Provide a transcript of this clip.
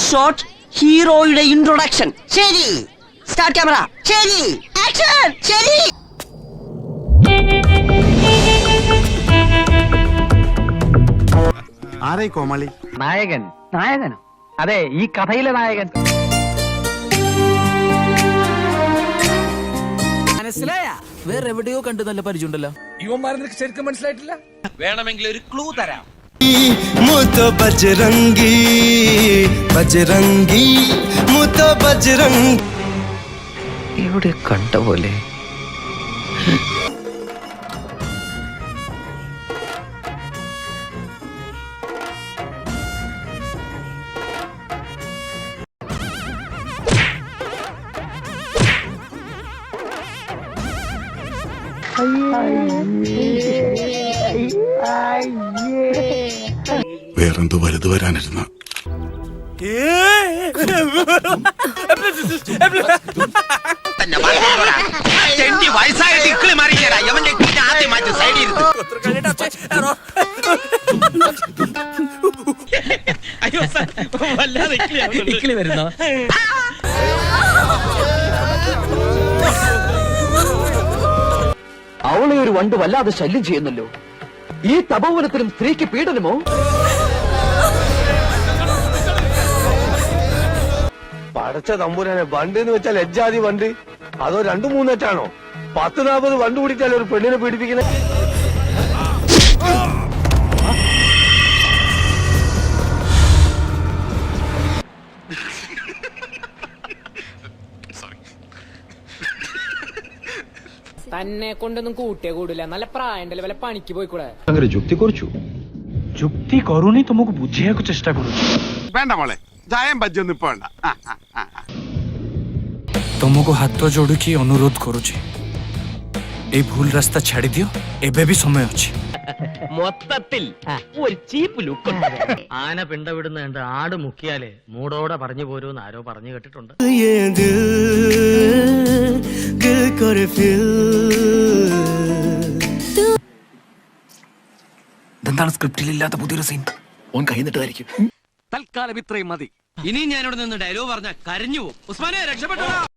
Shot ഹീറോയുടെ introduction. ശരി, start camera. ശരി, ആക്ഷൻ. ശരി. ആരായി കോമാളി? നായകൻ. നായകനോ? അതെ, ഈ കഥയിലെ നായകൻ. മനസ്സിലായ? വേറെ എവിടെയോ കണ്ട് നല്ല പരിചയമുണ്ടല്ലോ. ഇവന്മാരെ നിനക്ക് ശരിക്കും മനസ്സിലായിട്ടില്ല. വേണമെങ്കിൽ ഒരു ക്ലൂ തരാം. മുത്തോ ബജ്റംഗി ബജ്റംഗി മുത്തോ ബജ്റംഗി. എവിടെ കണ്ട പോലെ. വേറെന്തോ വലുത് വരാനിരുന്ന വരുന്നോ? അവളെ ഒരു വണ്ട് വല്ലാതെ ശല്യം ചെയ്യുന്നല്ലോ. ഈ തപോവനത്തിലും സ്ത്രീക്ക് പീഡനമോ? പടച്ച തമ്പുരാനെ, വണ്ട് എന്ന് വെച്ചാൽ ലജ്ജാതി വണ്ട് അതോ 2-3 10-40 വണ്ട് കൂടിയിട്ടല്ലേ ഒരു പെണ്ണിനെ പീഡിപ്പിക്കുന്നത്? തന്നെ കൊണ്ടൊന്നും കൂട്ടിയേ കൂടില്ല. നല്ല പ്രായണ്ടല്ലേ, വല്ല പണിക്ക് പോയിക്കൂടെ? ଯୁକ୍ତି କରୁଛୁ? ଯୁକ୍ତି କରୁନି, ତୁମକୁ ବୁଝେଇବାକୁ ଚେଷ୍ଟା କରୁଛି. വേണ്ട മോളെ, ചായം ബജ്ജൊന്നും ഇപ്പൊ വേണ്ട. ତମକୁ ହାତ ଯୋଡ଼ିକି ଅନୁରୋଧ କରୁଛି, ଏଇ ଭୁଲ ରାସ୍ତା ଛାଡ଼ି ଦିଅ. ଏବେ ବି ସମୟ ଅଛି. മൊത്തത്തിൽ ഒരു ചീപ്പ് ലുക്ക്. ആന പിണ്ടവിടുന്ന കണ്ട് ആട് മുക്കിയാലേ മൂടോടെ പറഞ്ഞു പോരൂന്ന് ആരോ പറഞ്ഞു കേട്ടിട്ടുണ്ട്. ये दिल करे feel. ഇതെന്താണ് സ്ക്രിപ്റ്റിൽ ഇല്ലാത്ത പുതിയൊരു സീൻ? ഓൻ കൈന്നിട്ടായിരിക്കും. തൽക്കാലം ഇത്രയും മതി. ഇനി ഞാനിവിടെ നിന്ന് ഡയലോഗ് പറഞ്ഞാൽ കരഞ്ഞു പോകും. ഉസ്മാനെ രക്ഷപ്പെട്ടോ.